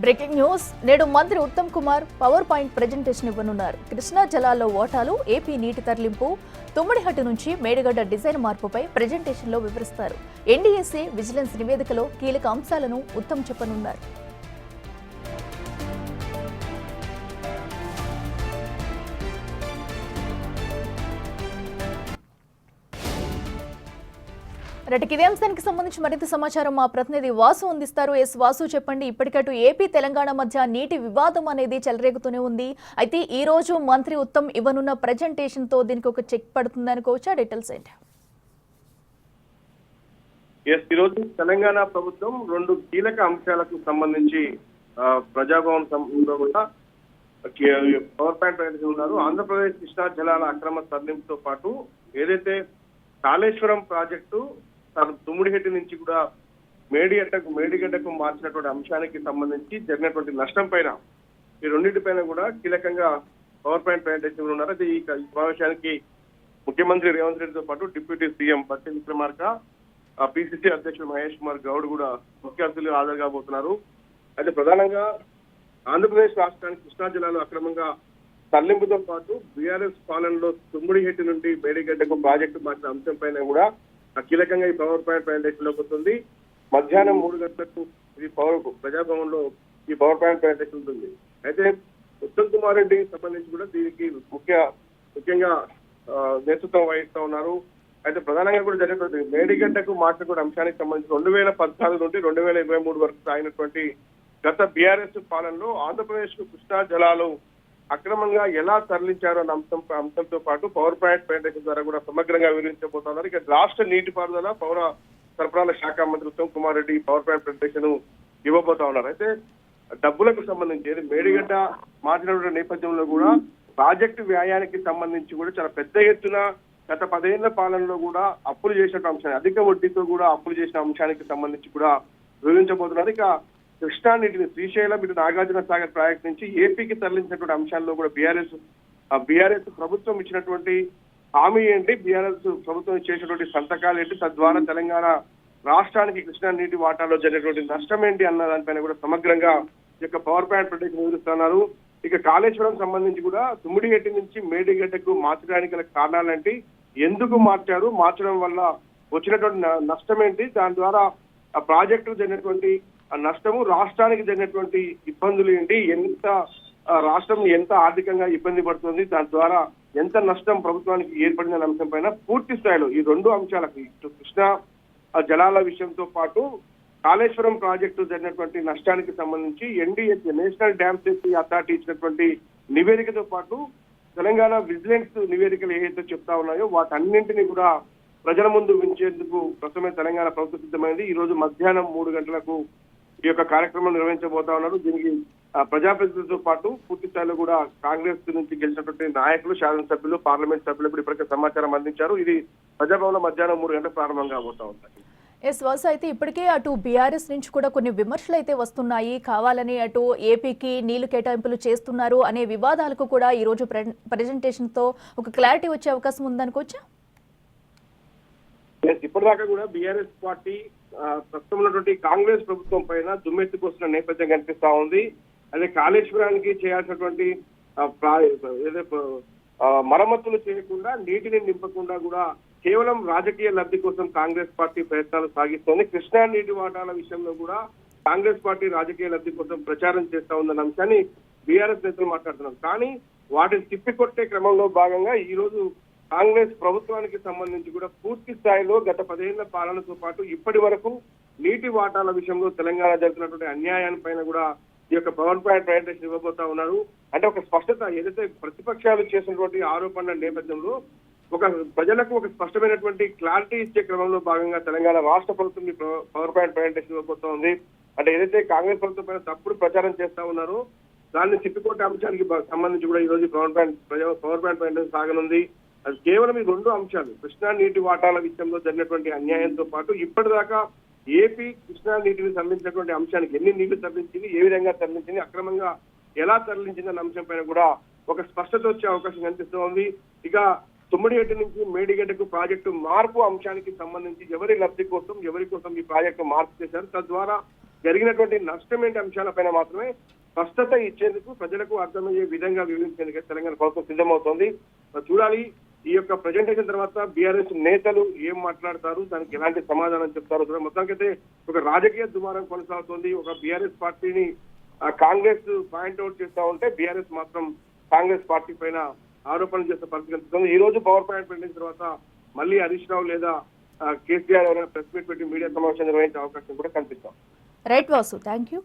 Breaking news నేడు మంత్రి Uttam Kumar power point presentation ఇవ్వనున్నారు. కృష్ణా జలాల్లో ఓటాలు, ఏపీ నీటి తరలింపు, తుమ్మిడిహట్టు నుంచి మేడిగడ్డ డిజైన్ మార్పుపై ప్రెజెంటేషన్లో వివరిస్తారు. ఎన్డీఎస్ఏ విజిలెన్స్ నివేదికలో కీలక అంశాలను ఉత్తమ్ చెప్పనున్నారు. ఇదే అంశానికి సంబంధించి మరింత సమాచారం మా ప్రతినిధి వాసు అందిస్తారు. వాసు, చెప్పండి. ఇప్పటికటు ఏపీ తెలంగాణ మధ్య నీటి వివాదం అనేది చెలరేగుతూనే ఉంది. అయితే ఈ రోజు మంత్రి ఉత్తమ్ ఇవ్వనున్న ప్రెజెంటేషన్ తో దీనికి ఒక చెక్ పడుతుంది అనుకోవచ్చా? డీటెయిల్స్ ఏంటి? ఈ రోజు తెలంగాణ ప్రభుత్వం రెండు కీలక అంశాలకు సంబంధించి ప్రజాభవన్ కూడా పవర్ పాయింట్ ప్రకటించి ఉన్నారు. ఆంధ్రప్రదేశ్ కృష్ణా జలాల అక్రమ తరలింపుతో పాటు ఏదైతే కాళేశ్వరం ప్రాజెక్టు తుమ్మిడిహెట్టి నుంచి కూడా మేడిగడ్డకు మార్చినటువంటి అంశానికి సంబంధించి జరిగినటువంటి నష్టం పైన ఈ రెండింటిపైన కూడా కీలకంగా పవర్ పాయింట్ ప్రకటించి ఉన్నారు. అయితే ఈ సమావేశానికి ముఖ్యమంత్రి రేవంత్ రెడ్డితో పాటు డిప్యూటీ సీఎం బట్టి విక్రమార్క, పిసిసి అధ్యక్షుడు మహేష్ కుమార్ గౌడ్ కూడా ముఖ్య అతిథులు హాజరు కాబోతున్నారు. అయితే ప్రధానంగా ఆంధ్రప్రదేశ్ రాష్ట్రానికి కృష్ణా జిల్లాలో అక్రమంగా తరలింపుతో పాటు బీఆర్ఎస్ పాలనలో తుమ్మిడిహెట్టి నుండి మేడిగడ్డకు ప్రాజెక్టు మార్చిన అంశం పైన కూడా కీలకంగా ఈ పవర్ పాయింట్ ప్రజెంటేషన్ లోకి వస్తుంది. మధ్యాహ్నం 3 గంటలకు ఈ ప్రజాభవన్ లో ఈ పవర్ పాయింట్ ప్రజెంటేషన్ ఉంటుంది. అయితే ఉత్తమ్ కుమార్ రెడ్డికి సంబంధించి కూడా దీనికి ముఖ్యంగా నేతృత్వం వహిస్తా ఉన్నారు. అయితే ప్రధానంగా కూడా జరిగినటువంటి మేడిగడ్డకు మార్చినటువంటి అంశానికి సంబంధించి 2014 నుండి 2023 వరకు సాగినటువంటి గత బీఆర్ఎస్ పాలనలో ఆంధ్రప్రదేశ్ కు కృష్ణా జలాలు అక్రమంగా ఎలా తరలించారో అన్న అంశంతో పాటు పవర్ పాయింట్ ప్రజెంటేషన్ ద్వారా కూడా సమగ్రంగా వివరించబోతున్నారు. ఇక రాష్ట్ర నీటిపారుదల పౌర సరఫరాల శాఖ మంత్రి Uttam Kumar Reddy power point presentation ఇవ్వబోతా ఉన్నారు. అయితే డబ్బులకు సంబంధించి మేడిగడ్డ మార్చినటువంటి నేపథ్యంలో కూడా ప్రాజెక్టు వ్యయానికి సంబంధించి కూడా చాలా పెద్ద ఎత్తున గత 10 ఏళ్ల పాలనలో కూడా అప్పులు చేసిన అంశాన్ని, అధిక వడ్డీతో కూడా అప్పులు చేసిన అంశానికి సంబంధించి కూడా వివరించబోతున్నారు. ఇక కృష్ణా నీటిని శ్రీశైలం ఇటు నాగార్జున సాగర్ ప్రాజెక్ట్ నుంచి ఏపీకి తరలించినటువంటి అంశాల్లో కూడా బీఆర్ఎస్ ప్రభుత్వం ఇచ్చినటువంటి హామీ ఏంటి, బీఆర్ఎస్ ప్రభుత్వం చేసినటువంటి సంతకాలు ఏంటి, తద్వారా తెలంగాణ రాష్ట్రానికి కృష్ణా నీటి వాటాలో జరిగినటువంటి నష్టం ఏంటి అన్న దానిపైన కూడా సమగ్రంగా ఈ యొక్క పవర్ పాయింట్ ప్రొటెక్షన్ వివరిస్తున్నారు. ఇక కాళేశ్వరం సంబంధించి కూడా తుమ్మిడిహెట్టి నుంచి మేడిగడ్డకు మార్చడానికి గల కారణాలేంటి, ఎందుకు మార్చడం వల్ల వచ్చినటువంటి నష్టం ఏంటి, దాని ద్వారా ఆ ప్రాజెక్టు జరిగినటువంటి నష్టము, రాష్ట్రానికి జరిగినటువంటి ఇబ్బందులు ఏంటి, రాష్ట్రం ఎంత ఆర్థికంగా ఇబ్బంది పడుతుంది, దాని ద్వారా ఎంత నష్టం ప్రభుత్వానికి ఏర్పడిన అంశం పైన పూర్తి స్థాయిలో ఈ రెండు అంశాలకు ఇటు కృష్ణా జలాల విషయంతో పాటు కాళేశ్వరం ప్రాజెక్టు జరిగినటువంటి నష్టానికి సంబంధించి NDSA national dam safety authority ఇచ్చినటువంటి నివేదికతో పాటు తెలంగాణ విజిలెన్స్ నివేదికలు ఏవైతే చెప్తా ఉన్నాయో వాటన్నింటినీ కూడా ప్రజల ముందు ఉంచేందుకు ప్రస్తుతమే తెలంగాణ ప్రభుత్వం సిద్ధమైంది. ఈ రోజు మధ్యాహ్నం 3 గంటలకు ఈ యొక్క కార్యక్రమం నిర్వహించబోతా ఉన్నారు. దీనికి ప్రజాప్రతినిధులతో పాటు పూర్తి స్థాయిలో కూడా కాంగ్రెస్ నుంచి గెలిచినటువంటి నాయకులు, శాసనసభ్యులు, పార్లమెంట్ సభ్యులు కూడా ఇప్పటికే సమాచారం అందించారు. ఇది ప్రజాభవన్లో మధ్యాహ్నం 3 గంటలకు ప్రారంభం కాబోతా ఉంటాయి. వాసు, అయితే ఇప్పటికే అటు బీఆర్ఎస్ నుంచి కూడా కొన్ని విమర్శలు అయితే వస్తున్నాయి. కావాలని అటు ఏపీకి నీళ్లు కేటాయింపులు చేస్తున్నారు అనే వివాదాలకు కూడా ఈ రోజు ప్రెజెంటేషన్ తో ఒక క్లారిటీ వచ్చే అవకాశం ఉందనుకోవచ్చా? ఇప్పటిదాకా కూడా బీఆర్ఎస్ పార్టీ ప్రస్తుతం ఉన్నటువంటి కాంగ్రెస్ ప్రభుత్వం పైన దుమ్మెత్తుకొస్తున్న నేపథ్యం కనిపిస్తా ఉంది. అదే కాళేశ్వరానికి చేయాల్సినటువంటి మరమ్మతులు చేయకుండా, నీటిని నింపకుండా కూడా కేవలం రాజకీయ లబ్ధి కోసం కాంగ్రెస్ పార్టీ ప్రయత్నాలు సాగిస్తోంది. కృష్ణా నీటి వాటాల విషయంలో కూడా కాంగ్రెస్ పార్టీ రాజకీయ లబ్ధి కోసం ప్రచారం చేస్తా ఉందన్న అంశాన్ని బీఆర్ఎస్ నేతలు మాట్లాడుతున్నారు. కానీ వాటిని తిప్పికొట్టే క్రమంలో భాగంగా ఈ రోజు కాంగ్రెస్ ప్రభుత్వానికి సంబంధించి కూడా పూర్తి స్థాయిలో గత 10 ఏళ్ల పాలనతో పాటు ఇప్పటి వరకు నీటి వాటాల విషయంలో తెలంగాణ జరుగుతున్నటువంటి అన్యాయాన్ని కూడా ఈ యొక్క పవర్ పాయింట్ ప్రజెంటేషన్ ఇవ్వబోతా ఉన్నారు. అంటే ఒక స్పష్టత, ఏదైతే ప్రతిపక్షాలు చేసినటువంటి ఆరోపణల నేపథ్యంలో ప్రజలకు ఒక స్పష్టమైనటువంటి క్లారిటీ ఇచ్చే క్రమంలో భాగంగా తెలంగాణ రాష్ట్ర ప్రభుత్వం పవర్ పాయింట్ ప్రజెంటేషన్ ఇవ్వబోతా ఉంది. అంటే ఏదైతే కాంగ్రెస్ ప్రభుత్వం పైన తప్పుడు ప్రచారం చేస్తా ఉన్నారో దాన్ని తిప్పికొట్టే అంశానికి సంబంధించి కూడా ఈ రోజు పవర్ పాయింట్ ప్రజెంటేషన్ సాగనుంది. అది కేవలం ఈ రెండు అంశాలు, కృష్ణా నీటి వాటాల విషయంలో జరిగినటువంటి అన్యాయంతో పాటు ఇప్పటిదాకా ఏపీ కృష్ణా నీటిని తరలించినటువంటి అంశానికి ఎన్ని నీళ్లు తరలించింది, ఏ విధంగా తరలించింది, అక్రమంగా ఎలా తరలించింది అన్న అంశం పైన కూడా ఒక స్పష్టత వచ్చే అవకాశం కనిపిస్తోంది. ఇక తుమ్మిడిహెట్టి నుంచి మేడిగడ్డకు ప్రాజెక్టు మార్పు అంశానికి సంబంధించి ఎవరి లబ్ధి కోసం, ఎవరి కోసం ఈ ప్రాజెక్టు మార్పు చేశారు, తద్వారా జరిగినటువంటి నష్టం ఏంటి అంశాలపైన మాత్రమే స్పష్టత ఇచ్చేందుకు ప్రజలకు అర్థమయ్యే విధంగా వివరించేందుకు తెలంగాణ ప్రభుత్వం సిద్ధమవుతోంది. చూడాలి ఈ యొక్క ప్రజెంటేషన్ తర్వాత బీఆర్ఎస్ నేతలు ఏం మాట్లాడతారు, దానికి ఎలాంటి సమాధానం చెప్తారో చూడాలి. మొత్తానికైతే ఒక రాజకీయ దుమారం కొనసాగుతోంది. ఒక బీఆర్ఎస్ పార్టీని కాంగ్రెస్ పాయింట్అవుట్ చేస్తా ఉంటే బీఆర్ఎస్ మాత్రం కాంగ్రెస్ పార్టీ పైన ఆరోపణలు చేసే పరిస్థితి కనిపిస్తుంది. ఈ రోజు పవర్ పాయింట్ పెట్టిన తర్వాత మళ్ళీ హరీష్ రావు లేదా కేసీఆర్ ఎవరైనా ప్రెస్ మీట్ పెట్టి మీడియా సమావేశం నిర్వహించే అవకాశం కూడా కనిపిస్తాం. Right Vasu, thank you.